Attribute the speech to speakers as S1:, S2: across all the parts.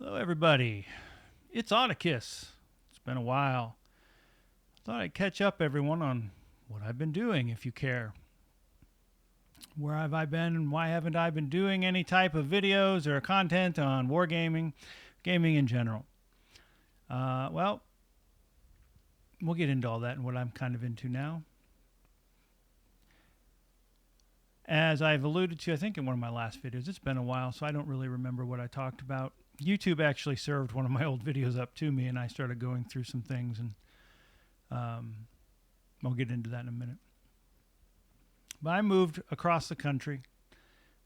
S1: Hello, everybody. It's Auticus. It's been a while. Thought I'd catch up, everyone, on what I've been doing, if you care. Where have I been, and why haven't I been doing any type of videos or content on wargaming, gaming in general? Well, we'll get into all that and what I'm kind of into now. As I've alluded to, I think in one of my last videos, it's been a while, so I don't really remember what I talked about. YouTube actually served one of my old videos up to me, and I started going through some things, and I'll get into that in a minute. But I moved across the country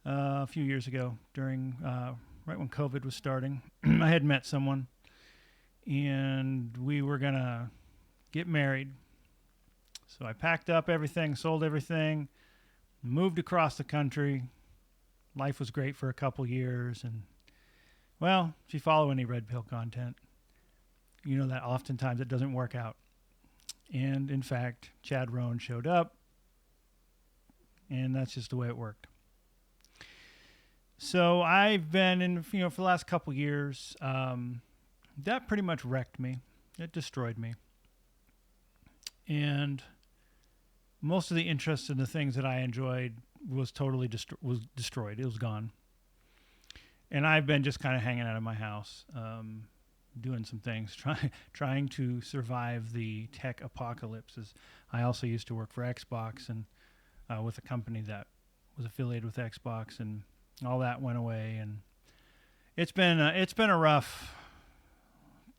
S1: a few years ago during right when COVID was starting. I had met someone, and we were going to get married. So I packed up everything, sold everything, moved across the country. Life was great for a couple years. And, well, if you follow any Red Pill content, you know that oftentimes it doesn't work out. And, in fact, Chad Rohn showed up, and that's just the way it worked. So I've been in, for the last couple years, that pretty much wrecked me. It destroyed me. And most of the interest in the things that I enjoyed was totally destroyed. It was gone. And I've been just kind of hanging out of my house, doing some things, trying to survive the tech apocalypse. I also used to work for Xbox and with a company that was affiliated with Xbox, and all that went away. And it's been a rough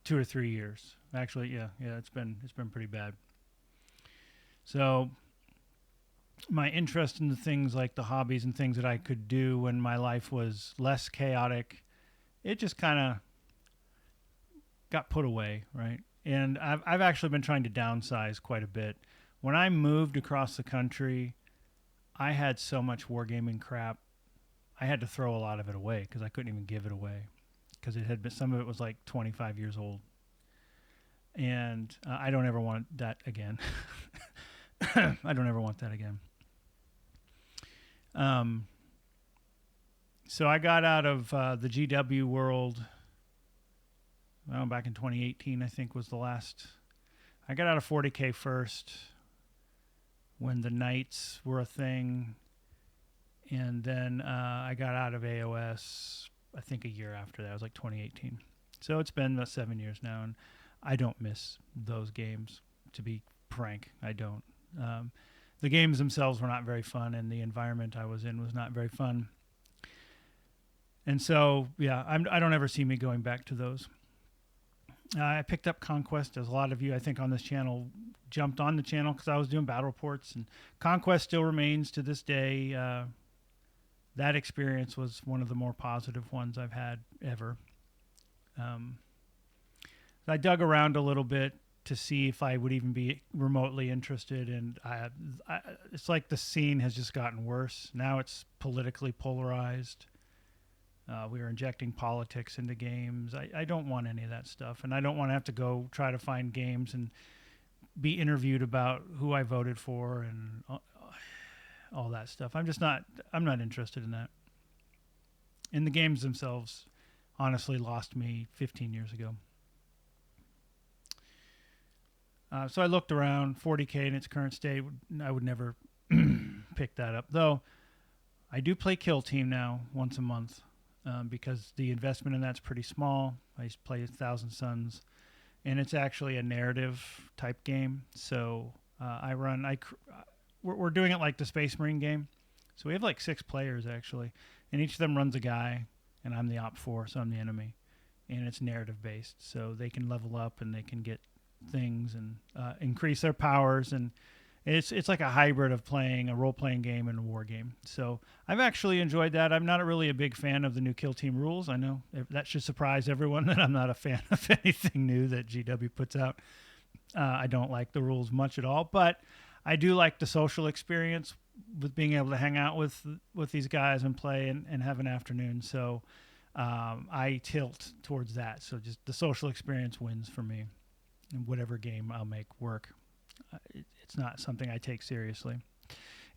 S1: 2 or 3 years. Actually, yeah, it's been pretty bad. So my interest in the things like the hobbies and things that I could do when my life was less chaotic, it just kind of got put away, right? And I've actually been trying to downsize quite a bit. When I moved across the country, I had so much wargaming crap. I had to throw a lot of it away because I couldn't even give it away because it had been, some of it was like 25 years old. And I don't ever want that again. I don't ever want that again. So I got out of the GW world, well, back in 2018, I think was the last. I got out of 40K first when the Knights were a thing. And then I got out of AOS, I think a year after that. It was like 2018. So it's been about 7 years now, and I don't miss those games, to be frank. I don't. The games themselves were not very fun, and the environment I was in was not very fun. And so, yeah, I don't ever see me going back to those. I picked up Conquest, as a lot of you, I think, on this channel jumped on the channel because I was doing battle reports, and Conquest still remains to this day. That experience was one of the more positive ones I've had ever. I dug around a little bit to see if I would even be remotely interested, and it's like the scene has just gotten worse. Now it's politically polarized. We are injecting politics into games. I don't want any of that stuff, and I don't want to have to go try to find games and be interviewed about who I voted for and all that stuff. I'm not interested in that. And the games themselves honestly lost me 15 years ago. So I looked around. 40K in its current state, I would never pick that up. Though I do play Kill Team now once a month because the investment in that's pretty small. I used to play 1,000 Suns, and it's actually a narrative type game. So we're doing it like the Space Marine game. So we have like 6 players actually, and each of them runs a guy, and I'm the Op 4, so I'm the enemy. And it's narrative based, so they can level up and they can get things and increase their powers, and it's like a hybrid of playing a role-playing game and a war game. So I've actually enjoyed that. I'm not really a big fan of the new Kill Team rules. I know that should surprise everyone that I'm not a fan of anything new that GW puts out. I don't like the rules much at all, but I do like the social experience with being able to hang out with these guys and play and have an afternoon. So I tilt towards that. So just the social experience wins for me in whatever game I'll make work. It's not something I take seriously.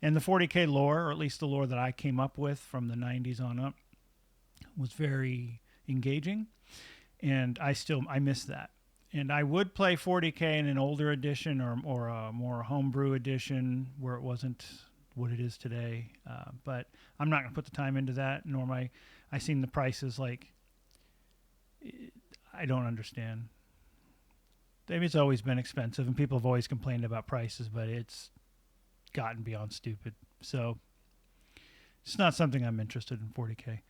S1: And the 40K lore, or at least the lore that I came up with from the 90s on up, was very engaging, and I miss that. And I would play 40K in an older edition or a more homebrew edition where it wasn't what it is today. But I'm not going to put the time into that, nor am I seen the prices like, I don't understand. Maybe it's always been expensive and people have always complained about prices, but it's gotten beyond stupid. So it's not something I'm interested in 40K.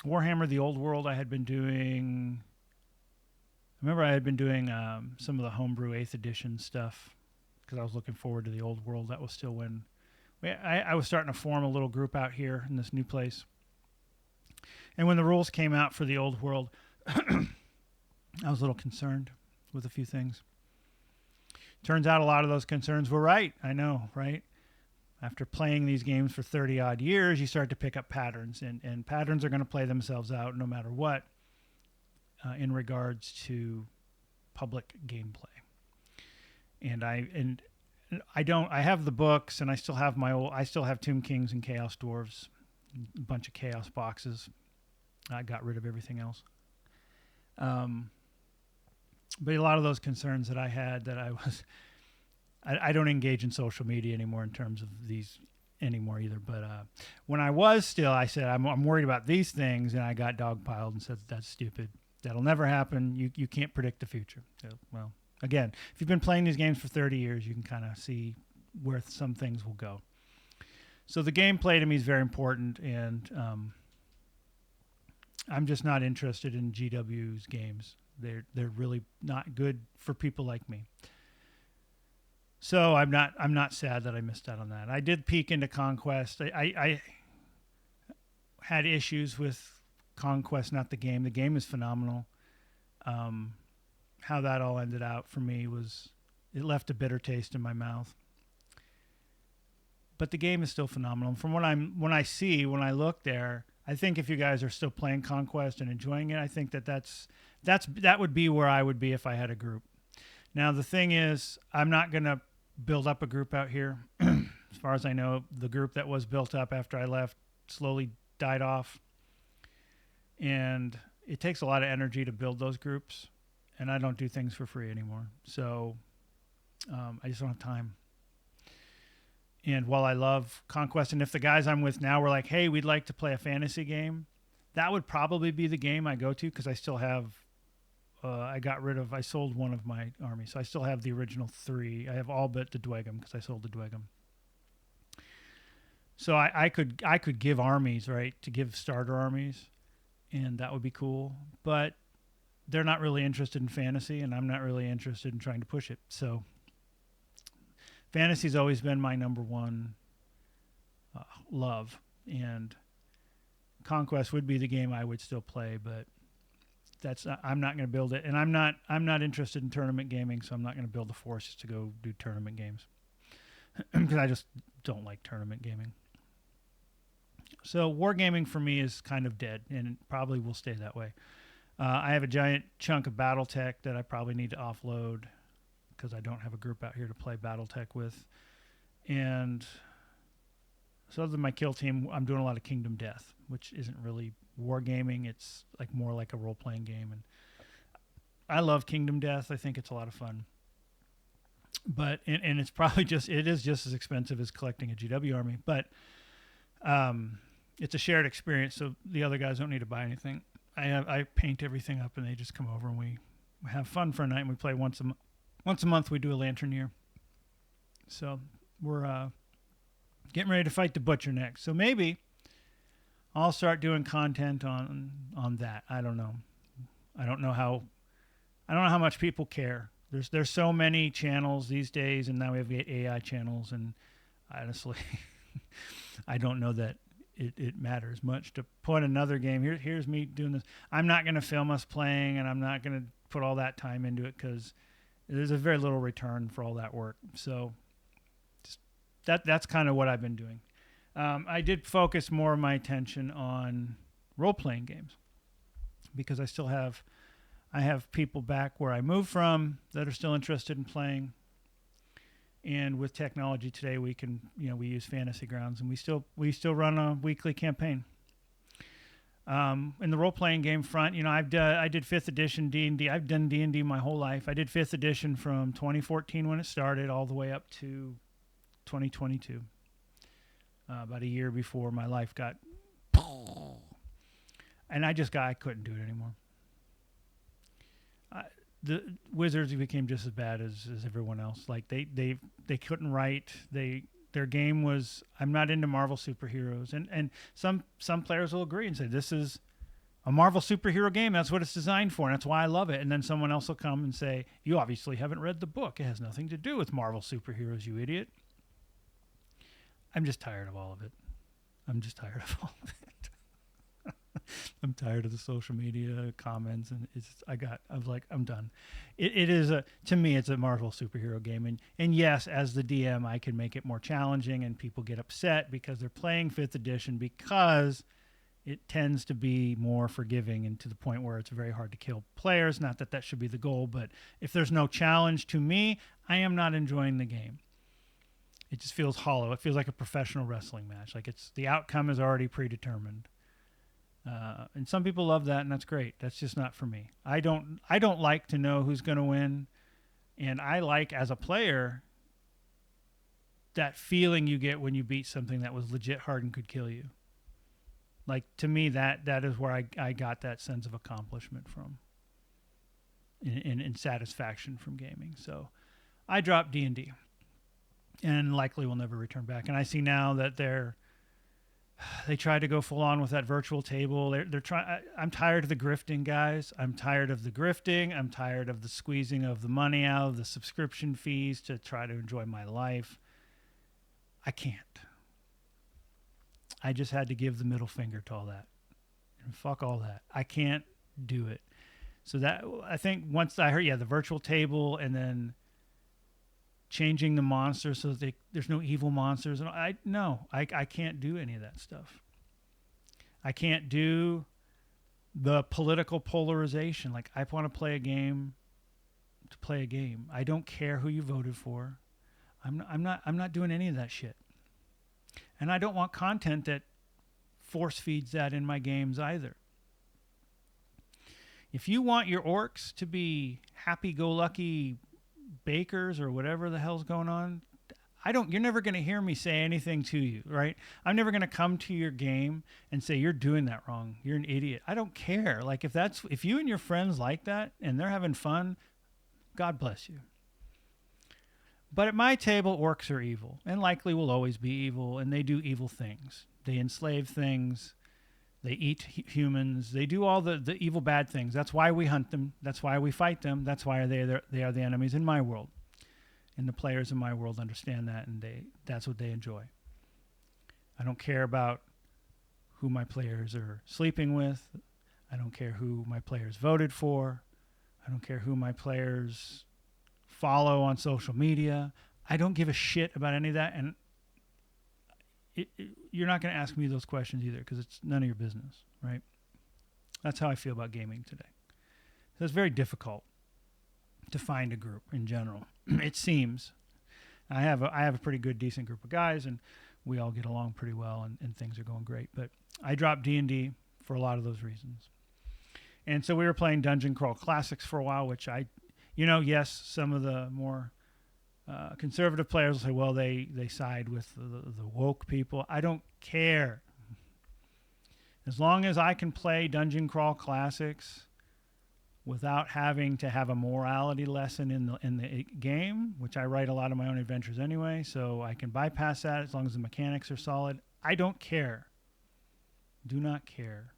S1: Warhammer, the Old World, I had been doing. I remember I had been doing some of the homebrew 8th edition stuff because I was looking forward to the Old World. That was still when I was starting to form a little group out here in this new place. And when the rules came out for the Old World, I was a little concerned with a few things. Turns out a lot of those concerns were right. I know, right? After playing these games for 30 odd years, you start to pick up patterns, and patterns are going to play themselves out no matter what in regards to public gameplay. And I have the books, and I still have Tomb Kings and Chaos Dwarves, a bunch of Chaos boxes. I got rid of everything else. But a lot of those concerns that I had, that I don't engage in social media anymore in terms of these anymore either. But when I was still, I said, I'm worried about these things, and I got dogpiled and said, that's stupid. That'll never happen. You can't predict the future. So, well, again, if you've been playing these games for 30 years, you can kind of see where some things will go. So the gameplay to me is very important, and I'm just not interested in GW's games. They're really not good for people like me. So I'm not sad that I missed out on that. I did peek into Conquest. I had issues with Conquest, not the game. The game is phenomenal. How that all ended out for me it left a bitter taste in my mouth. But the game is still phenomenal. From when I look there, I think if you guys are still playing Conquest and enjoying it, I think that would be where I would be if I had a group. Now the thing is, I'm not going to build up a group out here. As far as I know, the group that was built up after I left slowly died off. And it takes a lot of energy to build those groups, and I don't do things for free anymore. So I just don't have time. And while I love Conquest, and if the guys I'm with now were like, hey, we'd like to play a fantasy game, that would probably be the game I go to, because I still have, I sold one of my armies. So I still have the original 3. I have all but the Dwegum, because I sold the Dwegum. So I could give armies, right, to give starter armies, and that would be cool. But they're not really interested in fantasy, and I'm not really interested in trying to push it. So fantasy's always been my number one love, and Conquest would be the game I would still play, but I'm not going to build it, and I'm not interested in tournament gaming, so I'm not going to build the forces to go do tournament games because I just don't like tournament gaming. So wargaming for me is kind of dead, and it probably will stay that way. I have a giant chunk of BattleTech that I probably need to offload because I don't have a group out here to play BattleTech with. And so other than my kill team, I'm doing a lot of Kingdom Death, which isn't really wargaming. It's like more like a role-playing game. And I love Kingdom Death. I think it's a lot of fun. But and it's probably it is just as expensive as collecting a GW army. But it's a shared experience, so the other guys don't need to buy anything. I paint everything up, and they just come over and we have fun for a night. And we play once a month. We do a lantern year. So we're getting ready to fight the Butcher next. So maybe I'll start doing content on that. I don't know. I don't know how much people care. There's so many channels these days, and now we have AI channels, and honestly, I don't know that it matters much to put another game. Here's me doing this. I'm not going to film us playing, and I'm not going to put all that time into it because there's a very little return for all that work. So that's kind of what I've been doing. I did focus more of my attention on role-playing games because I have people back where I moved from that are still interested in playing. And with technology today, we can, we use Fantasy Grounds, and we still run a weekly campaign. In the role-playing game front, I did fifth edition D&D. I've done D&D my whole life. I did fifth edition from 2014 when it started all the way up to 2022, about a year before my life got, and I couldn't do it anymore. The Wizards became just as bad as everyone else. Like they couldn't write. Their game was, I'm not into Marvel superheroes, and some players will agree and say this is a Marvel superhero game. That's what it's designed for, and that's why I love it. And then someone else will come and say, you obviously haven't read the book. It has nothing to do with Marvel superheroes, you idiot. I'm just tired of all of it. I'm just tired of all of it. I'm tired of the social media comments, and I'm done. It is to me, it's a Marvel superhero game, and yes, as the DM, I can make it more challenging, and people get upset because they're playing fifth edition because it tends to be more forgiving and to the point where it's very hard to kill players. Not that that should be the goal, but if there's no challenge to me, I am not enjoying the game. It just feels hollow. It feels like a professional wrestling match. Like the outcome is already predetermined. And some people love that, and that's great. That's just not for me. I don't like to know who's going to win, and I like, as a player, that feeling you get when you beat something that was legit hard and could kill you. Like, to me, that is where I got that sense of accomplishment from, and satisfaction from gaming. So I dropped D&D, and likely will never return back. And I see now that they tried to go full on with that virtual table. They're trying. I'm tired of the grifting, guys. I'm tired of the grifting. I'm tired of the squeezing of the money out of the subscription fees to try to enjoy my life. I can't. I just had to give the middle finger to all that, and fuck all that. I can't do it. So that, I think once I heard, the virtual table, and then changing the monsters so that there's no evil monsters, and I can't do any of that stuff. I can't do the political polarization. Like, I want to play a game to play a game. I don't care who you voted for. I'm not doing any of that shit. And I don't want content that force feeds that in my games either. If you want your orcs to be happy-go-lucky bakers or whatever the hell's going on, you're never going to hear me say anything to you, right? I'm never going to come to your game and say, you're doing that wrong. You're an idiot. I don't care. Like, if you and your friends like that and they're having fun, God bless you. But at my table, orcs are evil, and likely will always be evil, and they do evil things. They enslave things. They eat humans. They do all the evil, bad things. That's why we hunt them. That's why we fight them. That's why they are the enemies in my world. And the players in my world understand that, and that's what they enjoy. I don't care about who my players are sleeping with. I don't care who my players voted for. I don't care who my players follow on social media. I don't give a shit about any of that, and you're not going to ask me those questions either, because it's none of your business, right? That's how I feel about gaming today. So it's very difficult to find a group in general. It seems. I have a pretty good, decent group of guys, and we all get along pretty well, and things are going great. But I dropped D&D for a lot of those reasons. And so we were playing Dungeon Crawl Classics for a while, which yes, some of the more conservative players will say, well, they side with the woke people. I don't care. As long as I can play Dungeon Crawl Classics without having to have a morality lesson in the game, which I write a lot of my own adventures anyway, so I can bypass that as long as the mechanics are solid. I don't care. Do not care.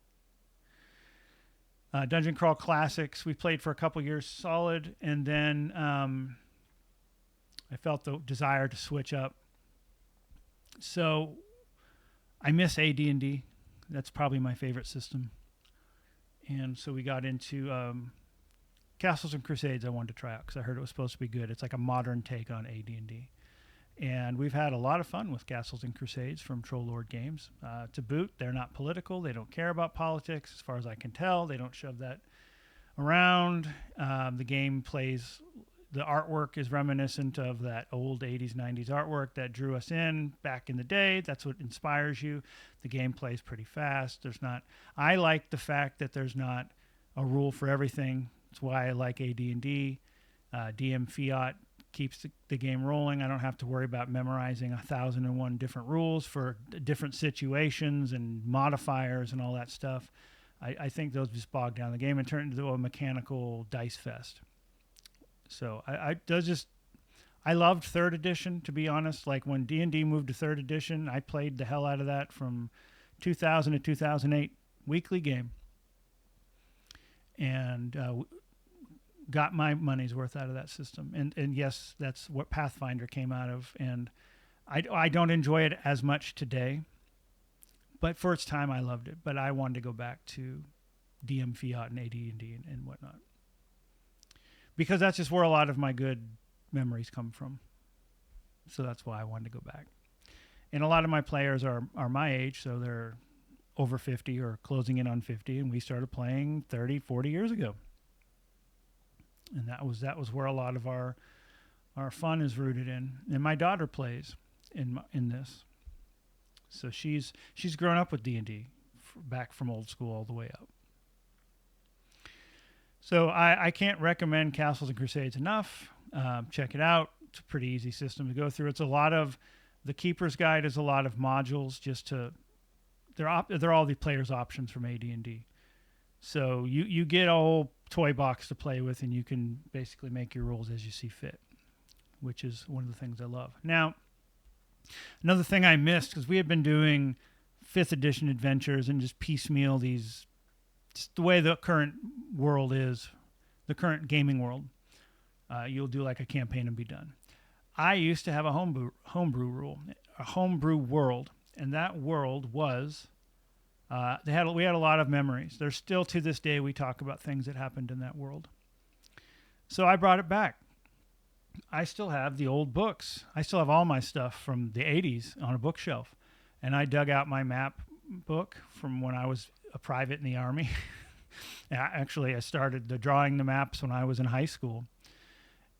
S1: Dungeon Crawl Classics, we played for a couple years solid, and then I felt the desire to switch up. So I miss AD&D. That's probably my favorite system. And so we got into Castles and Crusades. I wanted to try out because I heard it was supposed to be good. It's like a modern take on AD&D. And we've had a lot of fun with Castles and Crusades from Troll Lord Games. To boot, they're not political. They don't care about politics, as far as I can tell. They don't shove that around. The game plays the artwork is reminiscent of that old 80s, 90s artwork that drew us in back in the day. That's what inspires you. The gameplay is pretty fast. I like the fact that there's not a rule for everything. That's why I like AD&D. DM Fiat keeps the game rolling. I don't have to worry about memorizing 1,001 different rules for different situations and modifiers and all that stuff. I think those just bog down the game and turn it into a mechanical dice fest. So I loved third edition, to be honest. Like when D&D moved to third edition, I played the hell out of that from 2000 to 2008, weekly game, and got my money's worth out of that system. And yes, that's what Pathfinder came out of. And I don't enjoy it as much today, but for its time, I loved it. But I wanted to go back to DM Fiat and AD&D and whatnot, because that's just where a lot of my good memories come from. So that's why I wanted to go back. And a lot of my players are my age, so they're over 50 or closing in on 50, and we started playing 30, 40 years ago. And that was where a lot of our fun is rooted in. And my daughter plays in this. So she's grown up with D&D back from old school all the way up. So I can't recommend Castles and Crusades enough. Check it out. It's a pretty easy system to go through. It's a lot of the Keeper's Guide is a lot of modules they're all the player's options from AD&D. So you get a whole toy box to play with, and you can basically make your rules as you see fit, which is one of the things I love. Now, another thing I missed, because we had been doing 5th edition adventures and just piecemeal these, just the way the current world is, the current gaming world. You'll do like a campaign and be done. I used to have a homebrew world, and that world was we had a lot of memories. There's still to this day we talk about things that happened in that world. So I brought it back. I still have the old books. I still have all my stuff from the 80s on a bookshelf, and I dug out my map book from when I was a private in the Army. Actually, I started drawing the maps when I was in high school,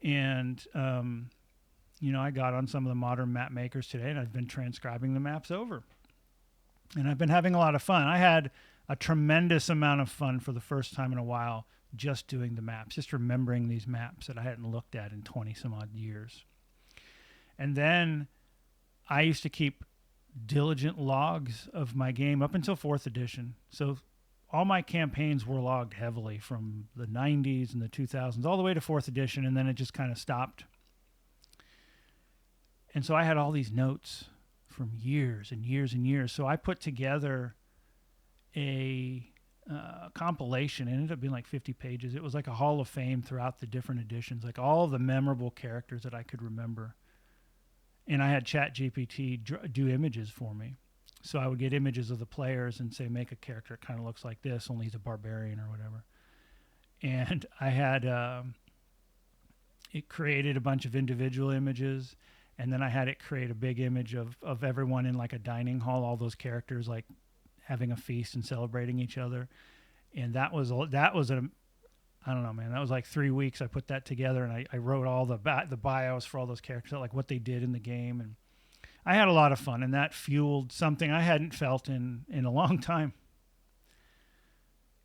S1: and I got on some of the modern map makers today, and I've been transcribing the maps over. And I've been having a lot of fun. I had a tremendous amount of fun for the first time in a while just doing the maps, just remembering these maps that I hadn't looked at in 20 some odd years. And then I used to keep diligent logs of my game up until 4th edition. So all my campaigns were logged heavily from the 90s and the 2000s all the way to 4th edition, and then it just kind of stopped. And so I had all these notes from years and years and years. So I put together a compilation. It ended up being like 50 pages. It was like a hall of fame throughout the different editions, like all of the memorable characters that I could remember. And I had ChatGPT do images for me. So I would get images of the players and say, make a character that kind of looks like this, only he's a barbarian or whatever. And I had it created a bunch of individual images. And then I had it create a big image of everyone in like a dining hall, all those characters like having a feast and celebrating each other. And that was I don't know, man, that was like 3 weeks. I put that together, and I wrote all the bios for all those characters, like what they did in the game. And I had a lot of fun, and that fueled something I hadn't felt in a long time.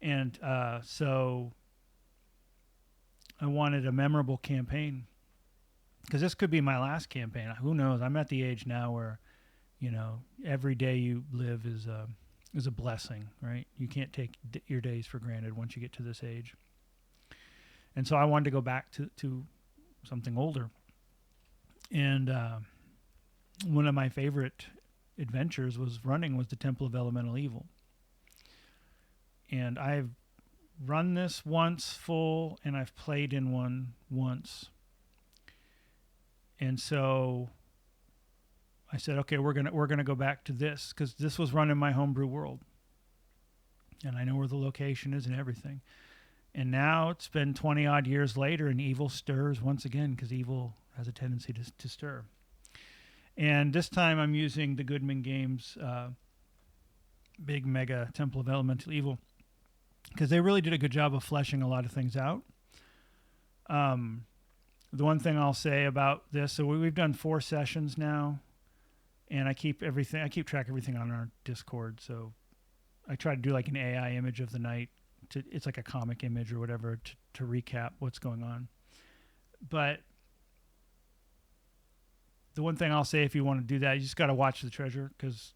S1: And so I wanted a memorable campaign, because this could be my last campaign. Who knows? I'm at the age now where, every day you live is a blessing, right? You can't take your days for granted once you get to this age. And so I wanted to go back to something older. And one of my favorite adventures was the Temple of Elemental Evil. And I've run this once full, and I've played in one once. And so I said, okay, we're gonna go back to this, because this was run in my homebrew world, and I know where the location is and everything. And now it's been 20 odd years later, and evil stirs once again, because evil has a tendency to stir. And this time I'm using the Goodman Games big mega Temple of Elemental Evil, because they really did a good job of fleshing a lot of things out. The one thing I'll say about this, so we've done 4 sessions now, and I keep track of everything on our Discord. So I try to do like an AI image of the night. It's like a comic image or whatever to recap what's going on. But the one thing I'll say, if you want to do that, you just got to watch the treasure, because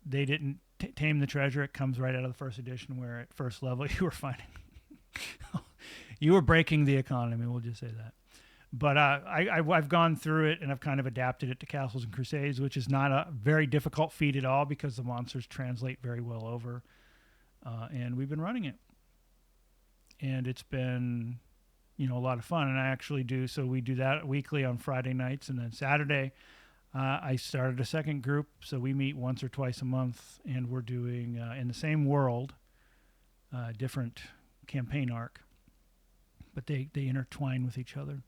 S1: they didn't tame the treasure. It comes right out of the first edition, where at first level you were finding you were breaking the economy. We'll just say that. But I've gone through it, and I've kind of adapted it to Castles and Crusades, which is not a very difficult feat at all, because the monsters translate very well over. And we've been running it, and it's been, a lot of fun. And I actually do, so we do that weekly on Friday nights, and then Saturday I started a second group, so we meet once or twice a month, and we're doing in the same world, different campaign arc, but they intertwine with each other.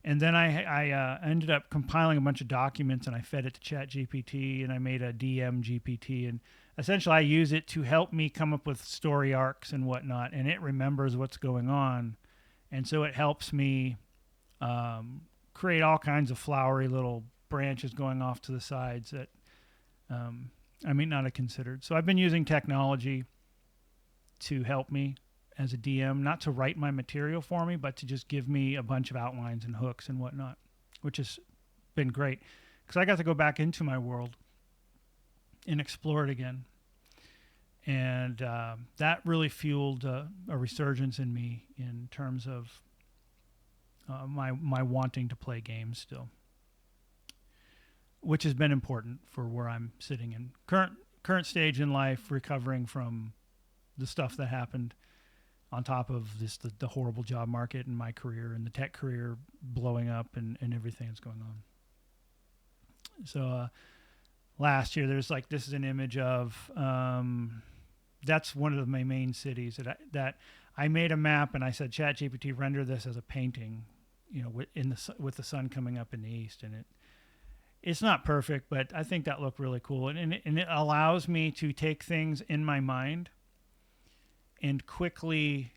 S1: And then I ended up compiling a bunch of documents, and I fed it to ChatGPT, and I made a DM GPT, and essentially I use it to help me come up with story arcs and whatnot, and it remembers what's going on, and so it helps me create all kinds of flowery little branches going off to the sides that I may not have considered. So I've been using technology to help me as a DM, not to write my material for me, but to just give me a bunch of outlines and hooks and whatnot, which has been great, because I got to go back into my world and explore it again. And that really fueled a resurgence in me in terms of my wanting to play games still, which has been important for where I'm sitting in current stage in life, recovering from the stuff that happened, on top of this the horrible job market in my career and the tech career blowing up and everything that's going on. So last year, there's like, this is an image of that's one of my main cities that I made a map, and I said, ChatGPT, render this as a painting, with the sun coming up in the east, and it's not perfect, but I think that looked really cool, and it allows me to take things in my mind and quickly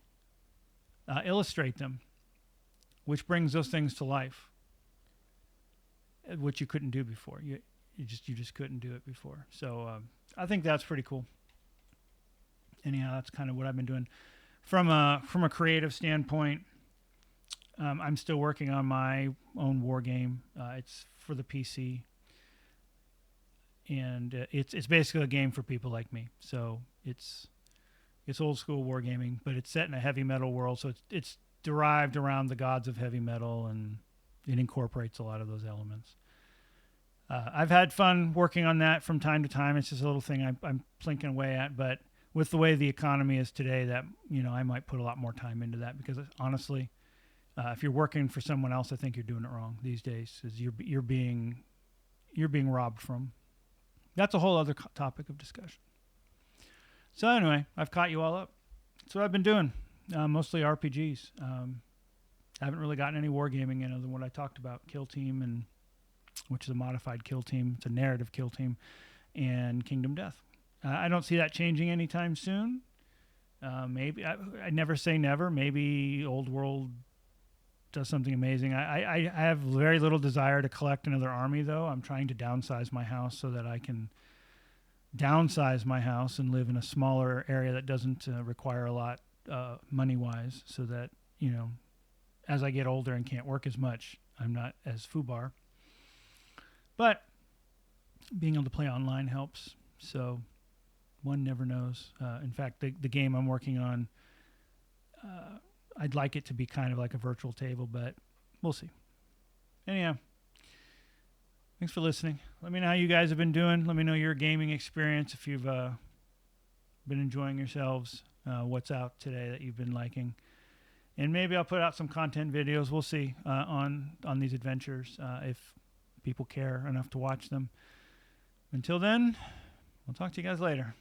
S1: illustrate them, which brings those things to life, which you couldn't do before. You just couldn't do it before. So I think that's pretty cool. Anyhow, that's kind of what I've been doing from a creative standpoint. I'm still working on my own war game. It's for the PC, and it's basically a game for people like me. So it's old school wargaming, but it's set in a heavy metal world, so it's derived around the gods of heavy metal, and it incorporates a lot of those elements. I've had fun working on that from time to time. It's just a little thing I'm plinking away at, but with the way the economy is today, that I might put a lot more time into that, because honestly, if you're working for someone else, I think you're doing it wrong these days. Is you're being robbed from. That's a whole other topic of discussion. So anyway, I've caught you all up. That's what I've been doing, mostly RPGs. I haven't really gotten any wargaming in other than what I talked about, Kill Team, which is a modified kill team. It's a narrative kill team, and Kingdom Death. I don't see that changing anytime soon. Maybe I never say never. Maybe Old World does something amazing. I have very little desire to collect another army, though. I'm trying to downsize my house so that I can downsize my house and live in a smaller area that doesn't require a lot money-wise, so that, as I get older and can't work as much, I'm not as foobar. But being able to play online helps, so one never knows. In fact, the game I'm working on, I'd like it to be kind of like a virtual table, but we'll see. Anyhow, thanks for listening. Let me know how you guys have been doing. Let me know your gaming experience, if you've been enjoying yourselves, what's out today that you've been liking. And maybe I'll put out some content videos. We'll see on these adventures if people care enough to watch them. Until then, we'll talk to you guys later.